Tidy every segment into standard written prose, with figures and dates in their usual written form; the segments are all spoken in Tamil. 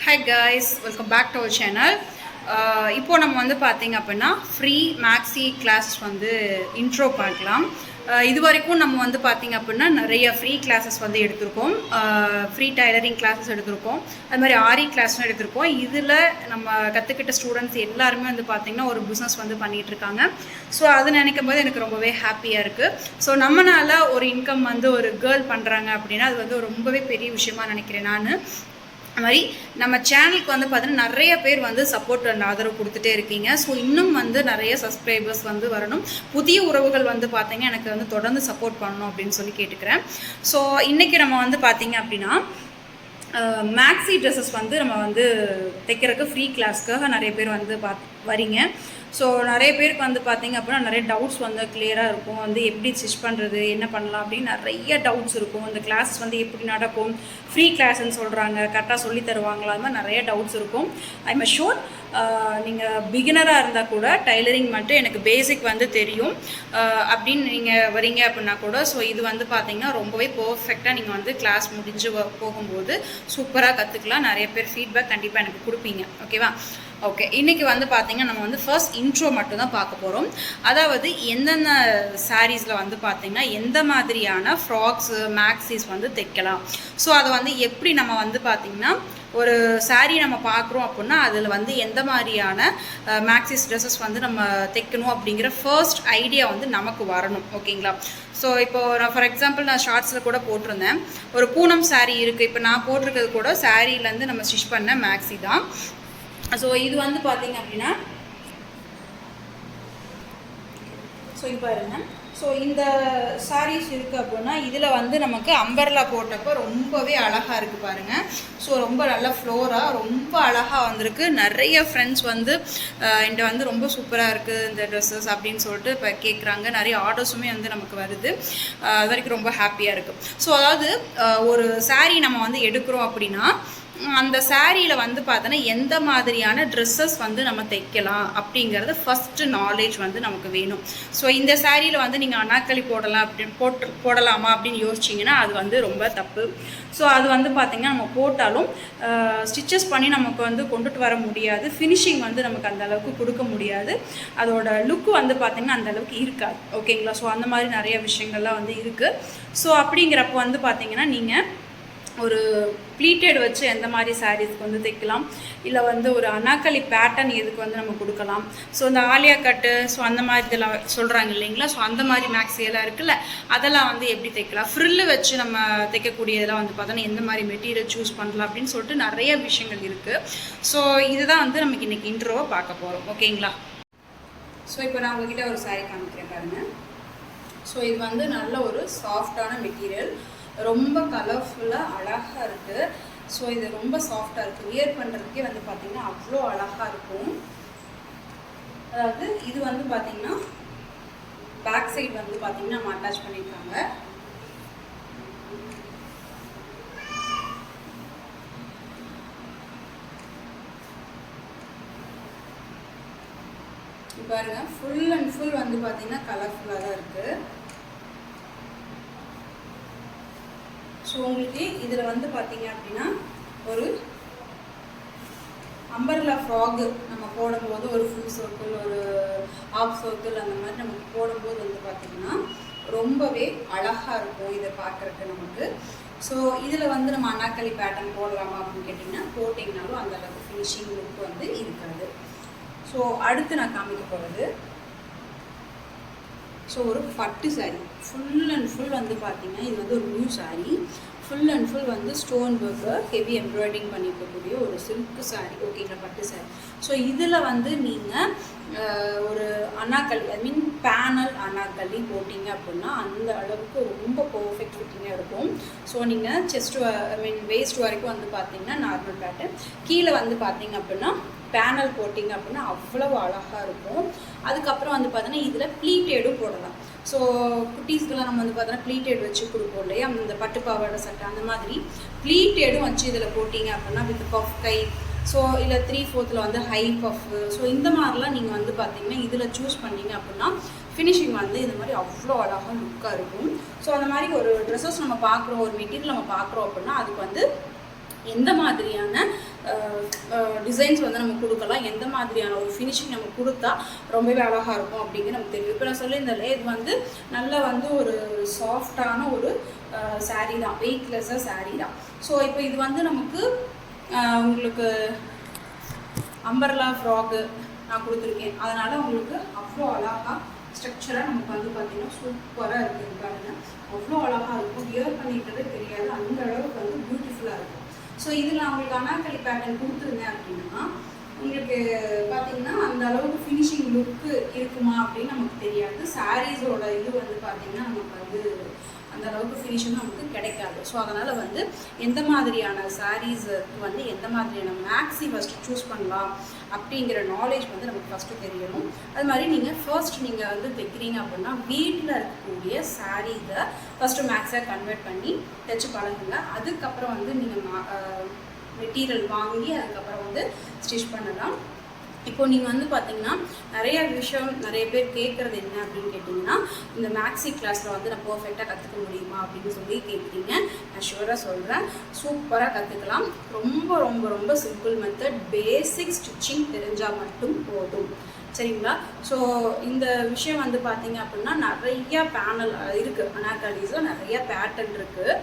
Hi guys, welcome back to our channel. இப்போ நம்ம வந்து பார்த்தீங்க அப்படின்னா ஃப்ரீ மேக்ஸி கிளாஸ் வந்து இன்ட்ரோ பார்க்கலாம். இது வரைக்கும் நம்ம வந்து பார்த்தீங்க அப்படின்னா நிறைய ஃப்ரீ கிளாஸஸ் வந்து எடுத்திருக்கோம். ஃப்ரீ டைலரிங் கிளாஸஸ் எடுத்திருக்கோம், அது மாதிரி ஆரி கிளாஸும் எடுத்திருக்கோம். இதில் நம்ம கற்றுக்கிட்ட ஸ்டூடெண்ட்ஸ் எல்லாருமே வந்து பார்த்திங்கன்னா ஒரு பிஸ்னஸ் வந்து பண்ணிகிட்டு இருக்காங்க. ஸோ அது நினைக்கும் போது எனக்கு ரொம்பவே ஹாப்பியாக இருக்குது. ஸோ நம்மளால் ஒரு இன்கம் வந்து ஒரு கேர்ள் பண்ணுறாங்க அப்படின்னா அது வந்து ரொம்பவே பெரிய விஷயமா நினைக்கிறேன் நான். அது மாதிரி நம்ம சேனலுக்கு வந்து பார்த்தீங்கன்னா நிறைய பேர் வந்து சப்போர்ட் அண்ட் ஆதரவு கொடுத்துட்டே இருக்கீங்க. ஸோ இன்னும் வந்து நிறைய சப்ஸ்கிரைபர்ஸ் வந்து வரணும், புதிய உறவுகள் வந்து பார்த்தீங்கன்னா எனக்கு வந்து தொடர்ந்து சப்போர்ட் பண்ணணும் அப்படின்னு சொல்லி கேட்டுக்கிறேன். ஸோ இன்றைக்கி நம்ம வந்து பார்த்தீங்க அப்படின்னா மேக்ஸி ட்ரெஸ்ஸஸ் வந்து நம்ம வந்து தைக்கிறதுக்கு ஃப்ரீ கிளாஸ்க்காக நிறைய பேர் வந்து வரீங்க. ஸோ நிறைய பேருக்கு வந்து பார்த்திங்க அப்படின்னா நிறைய டவுட்ஸ் வந்து கிளியராக இருக்கும். வந்து எப்படி ஸ்டிச் பண்ணுறது, என்ன பண்ணலாம் அப்படின்னு நிறைய டவுட்ஸ் இருக்கும். இந்த கிளாஸ் வந்து எப்படி நடக்கும், ஃப்ரீ கிளாஸ்ன்னு சொல்கிறாங்க, கரெக்டாக சொல்லி தருவாங்களா, அது மாதிரி நிறைய டவுட்ஸ் இருக்கும். ஐ எம் ஷூர் நீங்கள் பிகினராக இருந்தால் கூட டைலரிங் மட்டும் எனக்கு பேசிக் வந்து தெரியும் அப்படின்னு நீங்கள் வரீங்க அப்படின்னா கூட ஸோ இது வந்து பார்த்திங்கன்னா ரொம்பவே பர்ஃபெக்டாக நீங்கள் வந்து கிளாஸ் முடிஞ்சு போகும்போது சூப்பராக கற்றுக்கலாம். நிறைய பேர் ஃபீட்பேக் கண்டிப்பாக எனக்கு கொடுப்பீங்க. ஓகேவா? ஓகே, இன்றைக்கி வந்து பார்த்திங்கன்னா நம்ம வந்து ஃபர்ஸ்ட் இன்ட்ரோ மட்டும் தான் பார்க்க போகிறோம். அதாவது எந்தெந்த சாரீஸில் வந்து பார்த்திங்கன்னா எந்த மாதிரியான ஃப்ராக்ஸு மேக்ஸிஸ் வந்து தைக்கலாம், ஸோ அதை வந்து எப்படி நம்ம வந்து பார்த்திங்கன்னா ஒரு சாரீ நம்ம பார்க்குறோம் அப்படின்னா அதில் வந்து எந்த மாதிரியான மேக்ஸிஸ் ட்ரெஸ்ஸஸ் வந்து நம்ம தைக்கணும் அப்படிங்கிற ஃபர்ஸ்ட் ஐடியா வந்து நமக்கு வரணும். ஓகேங்களா? ஸோ இப்போது நான் ஃபார் எக்ஸாம்பிள் நான் ஷார்ட்ஸில் கூட போட்டிருந்தேன், ஒரு பூனம் சாரீ இருக்குது. இப்போ நான் போட்டிருக்கிறது கூட சாரீலேருந்து நம்ம ஸ்டிச் பண்ண மேக்ஸி தான். ஸோ இது வந்து பார்த்தீங்க அப்படின்னா ஸோ இப்போ பாருங்க, ஸோ இந்த சாரீஸ் இருக்குது அப்படின்னா இதில் வந்து நமக்கு அம்பர்லா போட்டப்போ ரொம்பவே அழகாக இருக்குது பாருங்கள். ஸோ ரொம்ப நல்ல ஃப்ளோராக ரொம்ப அழகாக வந்திருக்கு. நிறைய ஃப்ரெண்ட்ஸ் வந்து என்கிட்ட வந்து ரொம்ப சூப்பராக இருக்குது இந்த ட்ரெஸ்ஸஸ் அப்படின்னு சொல்லிட்டு இப்போ கேட்குறாங்க. நிறைய ஆர்டர்ஸுமே வந்து நமக்கு வருது. அது வரைக்கும் ரொம்ப ஹாப்பியாக இருக்குது. ஸோ அதாவது ஒரு சாரீ நம்ம வந்து எடுக்கிறோம் அப்படின்னா அந்த சாரியில் வந்து பார்த்தோன்னா எந்த மாதிரியான ட்ரெஸ்ஸஸ் வந்து நம்ம தைக்கலாம் அப்படிங்கிறது ஃபஸ்ட்டு நாலேஜ் வந்து நமக்கு வேணும். ஸோ இந்த சாரியில் வந்து நீங்கள் அனாக்களி போடலாம் அப்படின்னு போடலாமா அப்படின்னு யோசிச்சிங்கன்னா அது வந்து ரொம்ப தப்பு. ஸோ அது வந்து பார்த்திங்கன்னா நம்ம போட்டாலும் ஸ்டிச்சஸ் பண்ணி நமக்கு வந்து கொண்டுட்டு வர முடியாது, ஃபினிஷிங் வந்து நமக்கு அந்த அளவுக்கு கொடுக்க முடியாது, அதோட லுக்கு வந்து பார்த்திங்கன்னா அந்த அளவுக்கு இருக்காது. ஓகேங்களா? ஸோ அந்த மாதிரி நிறைய விஷயங்கள்லாம் வந்து இருக்குது. ஸோ அப்படிங்கிறப்போ வந்து பார்த்திங்கன்னா நீங்கள் ஒரு ப்ளீட்டட் வச்சு எந்த மாதிரி சாரீஸ்க்கு வந்து தைக்கலாம், இல்லை வந்து ஒரு அனாக்களி பேட்டர்ன் எதுக்கு வந்து நம்ம கொடுக்கலாம். ஸோ இந்த ஆலியா கட்டு ஸோ அந்த மாதிரி இதெல்லாம் சொல்கிறாங்க இல்லைங்களா, ஸோ அந்த மாதிரி மேக்ஸியெல்லாம் இருக்குல்ல, அதெல்லாம் வந்து எப்படி தைக்கலாம், ஃப்ரில்லு வச்சு நம்ம தைக்கக்கூடியதெல்லாம் வந்து பார்த்தோன்னா எந்த மாதிரி மெட்டீரியல் சூஸ் பண்ணலாம் அப்படின்னு சொல்லிட்டு நிறைய விஷயங்கள் இருக்குது. ஸோ இதுதான் வந்து நமக்கு இன்றைக்கி இன்ட்ரோவை பார்க்க போகிறோம். ஓகேங்களா? ஸோ இப்போ நான் உங்ககிட்ட ஒரு சாரீ காமிக்கிறேன் பாருங்கள். ஸோ இது வந்து நல்ல ஒரு சாஃப்டான மெட்டீரியல், ரொம்ப கலர்ஃபுல்லாக அழகாக இருக்குது. ஸோ இது ரொம்ப சாஃப்டாக இருக்குது, வியர் பண்ணுறதுக்கே வந்து பார்த்திங்கன்னா அவ்வளோ அழகாக இருக்கும். அதாவது இது வந்து பார்த்திங்கன்னா பேக் சைடு வந்து பார்த்திங்கன்னா நம்ம அட்டாச் பண்ணியிருக்காங்க. பாருங்க, ஃபுல் அண்ட் ஃபுல் வந்து பார்த்திங்கன்னா கலர்ஃபுல்லாக தான் இருக்குது. ஸோ உங்களுக்கு இதில் வந்து பார்த்தீங்க அப்படின்னா ஒரு அம்பர்லா ஃப்ராகு நம்ம போடும்போது ஒரு ஃபுல் சர்க்கிள் ஒரு ஹாஃப் சர்க்கிள் அந்த மாதிரி நமக்கு போடும்போது வந்து பார்த்திங்கன்னா ரொம்பவே அழகாக இருக்கும் இதை பார்க்குறதுக்கு நமக்கு. ஸோ இதில் வந்து நம்ம அனாக்களி பேட்டர்ன் போடலாமா அப்படின்னு கேட்டிங்கன்னா போட்டிங்கனாலும் அந்த அளவுக்கு ஃபினிஷிங் லுக் வந்து இருக்காது. ஸோ அடுத்து நான் காமிக்க போகிறது ஸோ ஒரு பட்டு சாரீ, ஃபுல் அண்ட் ஃபுல் வந்து பார்த்திங்கன்னா இது வந்து ஒரு new sari, full and full வந்து ஸ்டோன் ஒர்க்கு ஹெவி எம்ப்ராய்டிங் பண்ணிக்கக்கூடிய ஒரு சில்க் சாரீ. ஓகேங்களா? பட்டு சாரீ. ஸோ இதில் வந்து நீங்கள் ஒரு அனாக்களி ஐ மீன் பேனல் அனாக்களி போட்டிங்க அப்படின்னா அந்த அளவுக்கு ரொம்ப பர்ஃபெக்ட் ஃபிட்டிங்காக இருக்கும். ஸோ நீங்கள் செஸ்ட் ஐ மீன் வேஸ்ட் வரைக்கும் வந்து பார்த்திங்கன்னா நார்மல் பேட்டர்ன், கீழே வந்து பார்த்திங்க அப்படின்னா பேனல் போட்டிங்க அப்படின்னா அவ்வளவு அழகாக இருக்கும். அதுக்கப்புறம் வந்து பார்த்தோன்னா இதில் ப்ளீட்டேடும் போடலாம். ஸோ குட்டீஸ்க்கெல்லாம் நம்ம வந்து பார்த்தோன்னா ப்ளீட்டேட் வச்சு கொடுப்போம் இல்லையா, அந்த பட்டு பாவாடை சட்டை அந்த மாதிரி ப்ளீட்டேடும் வச்சு இதில் போட்டிங்க அப்படின்னா வித் பஃப் கை, ஸோ இல்லை 3/4 வந்து ஹை பஃப்பு, ஸோ இந்த மாதிரிலாம் நீங்கள் வந்து பார்த்திங்கன்னா இதில் சூஸ் பண்ணிங்க அப்படின்னா ஃபினிஷிங் வந்து இந்த மாதிரி அவ்வளோ அழகாக லுக்காக இருக்கும். ஸோ அந்த மாதிரி ஒரு ட்ரெஸ்ஸஸ் நம்ம பார்க்குறோம், ஒரு மெட்டீரியல் நம்ம பார்க்குறோம் அப்படின்னா அதுக்கு வந்து எந்த மாதிரியான டிசைன்ஸ் வந்து நம்ம கொடுக்கலாம், எந்த மாதிரியான ஒரு ஃபினிஷிங் நம்ம கொடுத்தா ரொம்பவே அழகாக இருக்கும் அப்படிங்கிறது நமக்கு தெரியும். இப்போ நான் சொல்லியிருந்தாலே இது வந்து நல்லா வந்து ஒரு சாஃப்டான ஒரு சாரீ தான், வெயிட்லெஸ்ஸாக சாரீ தான். ஸோ இப்போ இது வந்து நமக்கு உங்களுக்கு அம்பர்லா ஃப்ராக்கு நான் கொடுத்துருக்கேன், அதனால் உங்களுக்கு அவ்வளோ அழகாக ஸ்ட்ரக்சராக நமக்கு வந்து பார்த்திங்கன்னா சூப்பராக இருக்குது பாருங்கள். அவ்வளோ அழகாக இருக்கும், வியர் பண்ணிக்கிறதே தெரியாது, அந்த அளவுக்கு வந்து பியூட்டிஃபுல்லாக இருக்கும். ஸோ இதில் நான் உங்களுக்கு அனார்கலி பேட்டர்ன் கொடுத்துருந்தேன் அப்படின்னா உங்களுக்கு பார்த்திங்கன்னா அந்த அளவுக்கு ஃபினிஷிங் லுக்கு இருக்குமா அப்படின்னு நமக்கு தெரியாது. சாரீஸோட இது வந்து பார்த்திங்கன்னா நமக்கு வந்து அந்த அளவுக்கு ஃபினிஷிங் நமக்கு கிடைக்காது. ஸோ அதனால் வந்து எந்த மாதிரியான சாரீஸுக்கு வந்து எந்த மாதிரியான மேக்ஸி ஃபஸ்ட்டு சூஸ் பண்ணலாம் அப்படிங்கிற நாலேஜ் வந்து நமக்கு ஃபஸ்ட்டு தெரியணும். அது மாதிரி நீங்கள் வந்து தைக்கிறீங்க அப்படின்னா வீட்டில் இருக்கக்கூடிய சாரீஸை ஃபஸ்ட்டு மேக்ஸாக கன்வெர்ட் பண்ணி தைச்சு பழகுங்க. அதுக்கப்புறம் வந்து நீங்கள் மெட்டீரியல் வாங்கி அதுக்கப்புறம் வந்து ஸ்டிச் பண்ணலாம். இப்போ நீங்கள் வந்து பார்த்தீங்கன்னா நிறைய பேர் கேட்குறது என்ன அப்படின்னு கேட்டிங்கன்னா, இந்த மேக்ஸி கிளாஸில் வந்து நான் பர்ஃபெக்டாக கற்றுக்க முடியுமா அப்படின்னு சொல்லி கேட்குறீங்க. நான் ஷுவராக சொல்கிறேன், சூப்பராக கற்றுக்கலாம். ரொம்ப ரொம்ப ரொம்ப சிம்பிள் மெத்தட், பேசிக் ஸ்டிச்சிங் தெரிஞ்சால் மட்டும் போதும், சரிங்களா? ஸோ இந்த விஷயம் வந்து பார்த்தீங்க அப்படின்னா நிறையா பேனல் இருக்குது, அனார்கலிஸில் நிறைய பேட்டர்ன் இருக்குது,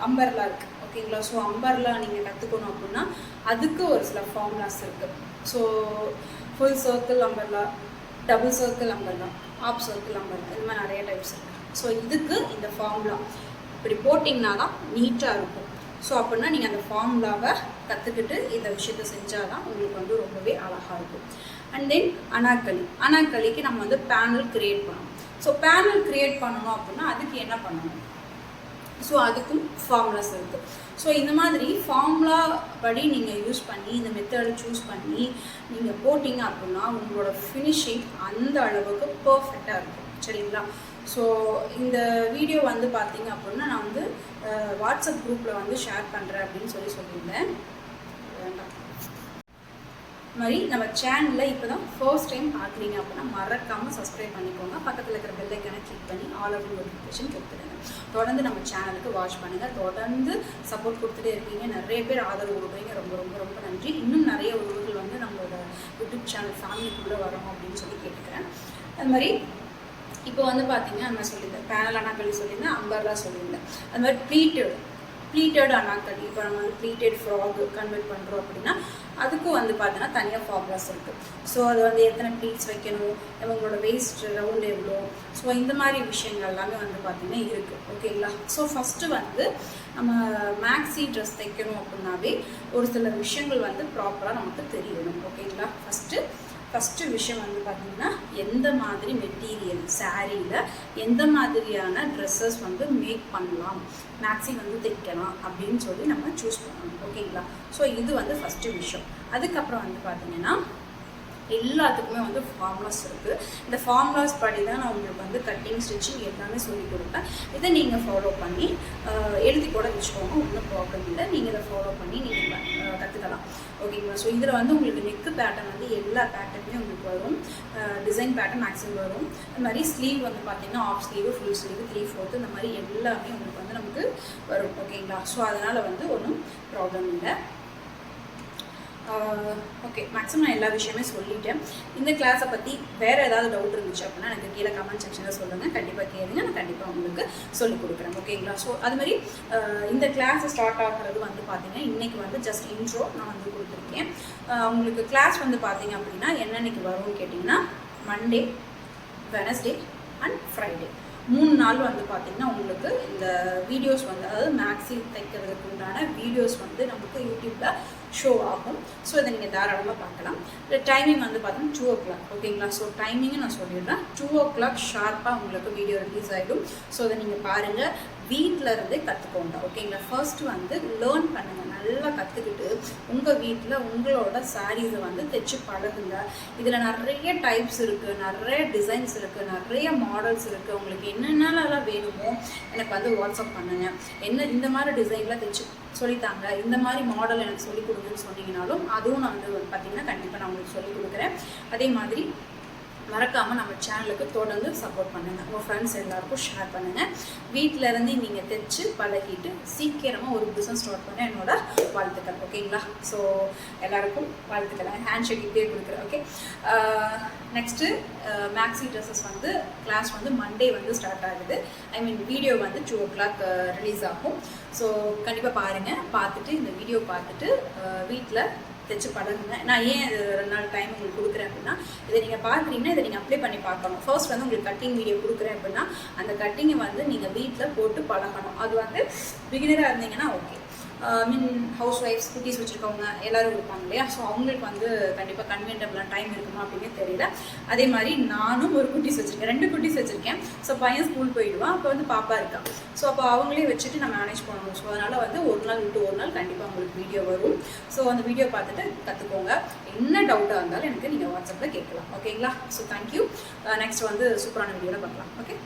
அம்பர்லா இருக்குது, ஓகேங்களா? ஸோ அம்பர்லா நீங்கள் கற்றுக்கணும் அப்படின்னா அதுக்கு ஒரு சில ஃபார்முலாஸ் இருக்குது. So full circle umbrella, double circle umbrella, of circle umbrella, இது மாதிரி நிறைய டைப்ஸ் இருக்குது. ஸோ இதுக்கு இந்த ஃபார்முலா இப்படி போட்டிங்கன்னா தான் நீட்டாக இருக்கும். ஸோ அப்படின்னா நீங்கள் அந்த ஃபார்முலாவை கற்றுக்கிட்டு இந்த விஷயத்தை செஞ்சால் தான் உங்களுக்கு வந்து ரொம்பவே அழகாக இருக்கும். அண்ட் தென் அனார்கலிக்கு நம்ம வந்து பேனல் க்ரியேட் பண்ணணும். ஸோ பேனல் க்ரியேட் பண்ணணும் அப்படின்னா அதுக்கு என்ன பண்ணணும்? ஸோ அதுக்கும் ஃபார்முலாஸ் இருக்குது. ஸோ இந்த மாதிரி ஃபார்முலா படி நீங்கள் யூஸ் பண்ணி இந்த மெத்தடை சூஸ் பண்ணி நீங்கள் போட்டிங்க அப்படின்னா உங்களோட ஃபினிஷிங் அந்த அளவுக்கு பர்ஃபெக்டாக இருக்கும், சரிங்களா? ஸோ இந்த வீடியோ வந்து பார்த்தீங்க அப்படின்னா நான் வந்து வாட்ஸ்அப் குரூப்பில் வந்து ஷேர் பண்ணுறேன் அப்படின்னு சொல்லியிருந்தேன். வேண்டாம் மாதிரி நம்ம சேனலில் இப்போ தான் ஃபர்ஸ்ட் டைம் பார்க்குறீங்க அப்படின்னா மறக்காமல் சப்ஸ்கிரைப் பண்ணிக்கோங்க. பக்கத்தில் இருக்கிற பெல் ஐக்கானை கிளிக் பண்ணி ஆல் ஆஃப் நோட்டிஃபிகேஷன் கொடுத்துடுங்க. தொடர்ந்து நம்ம சேனலுக்கு வாட்ச் பண்ணுங்கள், தொடர்ந்து சப்போர்ட் கொடுத்துட்டே இருக்கீங்க, நிறைய பேர் ஆதரவு கொடுக்குறீங்க, ரொம்ப ரொம்ப ரொம்ப நன்றி. இன்னும் நிறைய உறவுகள் வந்து நம்மளோட யூடியூப் சேனல் ஃபேமிலிக்குள்ளே வரணும் அப்படின்னு சொல்லி கேட்டுக்கிறேன். அது மாதிரி இப்போ வந்து பார்த்தீங்கன்னா நான் சொல்லியிருந்தேன் பேனல் அனார்கலி சொல்லியிருந்தேன், அம்பர்லா சொல்லியிருந்தேன். அது மாதிரி ப்ளீட்டட் அனார்கலி, இப்போ நம்ம வந்து ப்ளீட்டட் ஃப்ராக் கன்வெர்ட் பண்ணுறோம் அப்படின்னா அதுக்கும் வந்து பார்த்தீங்கன்னா தனியாக ஃபார்முலாஸ் இருக்குது. ஸோ அது வந்து எத்தனை ப்ளீட்ஸ் வைக்கணும், இவங்களோட வேஸ்ட் ரவுண்ட் எவ்வளோ, ஸோ இந்த மாதிரி விஷயங்கள் எல்லாமே வந்து பார்த்திங்கன்னா இருக்குது, ஓகேங்களா? ஸோ ஃபஸ்ட்டு வந்து நம்ம மேக்ஸி ட்ரெஸ் தைக்கணும் அப்படின்னாவே ஒரு சில விஷயங்கள் வந்து ப்ராப்பராக நமக்கு தெரியணும், ஓகேங்களா? ஃபஸ்ட்டு விஷயம் வந்து பார்த்திங்கன்னா எந்த மாதிரி மெட்டீரியல் சாரியில் எந்த மாதிரியான ட்ரெஸ்ஸஸ் வந்து மேக் பண்ணலாம், மேக்ஸி வந்து தைக்கலாம் அப்படின்னு சொல்லி நம்ம சூஸ் பண்ணணும், ஓகேங்களா? ஸோ இது வந்து ஃபஸ்ட்டு விஷயம். அதுக்கப்புறம் வந்து பார்த்திங்கன்னா எல்லாத்துக்குமே வந்து ஃபார்முலாஸ் இருக்குது. இந்த ஃபார்முலாஸ் படி தான் நான் உங்களுக்கு வந்து கட்டிங் ஸ்டிச்சிங் எல்லாமே சொல்லிக் கொடுப்பேன். இதை நீங்கள் ஃபாலோ பண்ணி எழுதி கூட வச்சுக்கோங்க, ஒன்றும் ப்ராப்ளம் இல்லை. நீங்கள் இதை ஃபாலோ பண்ணி நீங்கள் கற்றுக்கலாம், ஓகேங்களா? ஸோ இதில் வந்து உங்களுக்கு நெக்கு பேட்டர்ன் வந்து எல்லா பேட்டர்னுமே உங்களுக்கு வரும், டிசைன் பேட்டர்ன் மேக்ஸிமம் வரும். இந்த மாதிரி ஸ்லீவ் வந்து பார்த்திங்கன்னா ஆஃப் ஸ்லீவு, ஃபுல் ஸ்லீவு, 3/4 இந்த மாதிரி எல்லாமே உங்களுக்கு வந்து நமக்கு வரும், ஓகேங்களா? ஸோ அதனால் வந்து ஒன்றும் ப்ராப்ளம் இல்லை. ஓகே, மேக்ஸிமம் நான் எல்லா விஷயமே சொல்லிட்டேன். இந்த கிளாஸை பற்றி வேறு ஏதாவது டவுட் இருந்துச்சு அப்படின்னா எனக்கு கீழே கமெண்ட் செக்ஷனில் சொல்லுங்கள், கண்டிப்பாக கேளுங்க, நான் கண்டிப்பாக உங்களுக்கு சொல்லிக் கொடுக்குறேன், ஓகேங்களா? ஸோ அதுமாதிரி இந்த கிளாஸ் ஸ்டார்ட் ஆகிறது வந்து பார்த்திங்கன்னா இன்றைக்கி வந்து ஜஸ்ட் இன்ட்ரோ நான் வந்து கொடுத்துருக்கேன். உங்களுக்கு கிளாஸ் வந்து பார்த்திங்க அப்படின்னா என்னென்னைக்கு வரும்னு கேட்டிங்கன்னா மண்டே, வெனஸ்டே அண்ட் ஃப்ரைடே 3 நாள் வந்து பார்த்திங்கன்னா உங்களுக்கு இந்த வீடியோஸ் வந்து அதாவது மேக்ஸி தைக்கிறதுக்கு உண்டான வீடியோஸ் வந்து நமக்கு யூடியூப்பில் ஷோ ஆகும். ஸோ இதை நீங்கள் தாராளமாக பார்க்கலாம். இந்த டைமிங் வந்து பார்த்தீங்கன்னா 2 o'clock, ஓகேங்களா? ஸோ டைமிங்கை நான் சொல்லிடுறேன், 2 o'clock ஷார்ப்பாக உங்களுக்கு வீடியோ ரிலீஸ் ஆகிடும். ஸோ அதை நீங்கள் பாருங்கள், வீட்டில் இருந்தே கற்றுக்கோங்க, ஓகேங்களா? ஃபர்ஸ்ட் வந்து லேர்ன் பண்ணுங்கள், நல்லா கற்றுக்கிட்டு உங்கள் வீட்டில் உங்களோட சாரீஸை வந்து தைச்சு பழகுங்க. இதில் நிறைய டைப்ஸ் இருக்குது, நிறைய டிசைன்ஸ் இருக்குது, நிறைய மாடல்ஸ் இருக்குது. உங்களுக்கு என்னென்னலாம் வேணுமோ எனக்கு வந்து வாட்ஸ்அப் பண்ணுங்கள். இந்த மாதிரி டிசைன்லாம் தைச்சு சொல்லித்தாங்க, இந்த மாதிரி மாடல் எனக்கு சொல்லிக் கொடுங்கன்னு சொன்னீங்கனாலும் அதுவும் நான் வந்து பார்த்திங்கன்னா கண்டிப்பாக நான் உங்களுக்கு சொல்லிக் கொடுக்குறேன். அதே மாதிரி மறக்காமல் நம்ம சேனலுக்கு தொடர்ந்து சப்போர்ட் பண்ணுங்கள். உங்கள் ஃப்ரெண்ட்ஸ் எல்லாருக்கும் ஷேர் பண்ணுங்கள். வீட்டிலேருந்து நீங்கள் தைச்சு பழகிட்டு சீக்கிரமாக ஒரு பிஸ்னஸ் ஸ்டார்ட் பண்ண என்னோட வாழ்த்துக்கள். ஓகேங்களா? ஸோ எல்லாருக்கும் வாழ்த்துக்கள். ஹேண்ட் ஷேக் இப்படியே கொடுக்குறேன். ஓகே, நெக்ஸ்ட்டு மேக்ஸி ட்ரெஸ்ஸஸ் வந்து கிளாஸ் வந்து மண்டே வந்து ஸ்டார்ட் ஆகுது. ஐ மீன் வீடியோ வந்து 2 o'clock ரிலீஸ் ஆகும். ஸோ கண்டிப்பாக பாருங்கள். பார்த்துட்டு இந்த வீடியோ பார்த்துட்டு வீட்டில் தைச்சு பழகுங்க. நான் ஏன் 2 நாள் டைம் உங்களுக்கு கொடுக்குறேன் அப்படின்னா, இதை நீங்கள் பார்க்குறீங்கன்னா இதை நீங்கள் அப்ளை பண்ணி பார்க்கணும். ஃபர்ஸ்ட் வந்து உங்களுக்கு கட்டிங் வீடியோ கொடுக்குறேன் அப்படின்னா அந்த கட்டிங்கை வந்து நீங்கள் வீட்டில் போட்டு பழகணும். அது வந்து பிகினராக இருந்தீங்கன்னா ஓகே, மீன் ஹவுஸ் ஒய்ஃப்ஸ் குட்டீஸ் வச்சுருக்கவங்க எல்லோரும் இருப்பாங்க இல்லையா? ஸோ அவங்களுக்கு வந்து கண்டிப்பாக கன்வீனியபிளான டைம் இருக்குமா அப்படின்னு தெரியல. அதே மாதிரி நானும் ஒரு குட்டீஸ் வச்சுருக்கேன், 2 குட்டீஸ் வச்சுருக்கேன். ஸோ பையன் ஸ்கூல் போயிடுவான், அப்போ வந்து பாப்பா இருக்கா. ஸோ அப்போ அவங்களே வச்சுட்டு நான் மேனேஜ் பண்ணணும். ஸோ அதனால் வந்து ஒரு நாள் விட்டு ஒரு நாள் கண்டிப்பாக உங்களுக்கு வீடியோ வரும். ஸோ அந்த வீடியோ பார்த்துட்டு கற்றுக்கோங்க. என்ன டவுட்டாக இருந்தாலும் எனக்கு நீங்கள் வாட்ஸ்அப்பில் கேட்கலாம். ஓகேங்களா? So thank you. நெக்ஸ்ட் வந்து சூப்பரான வீடியோவில் பார்க்கலாம். ஓகே.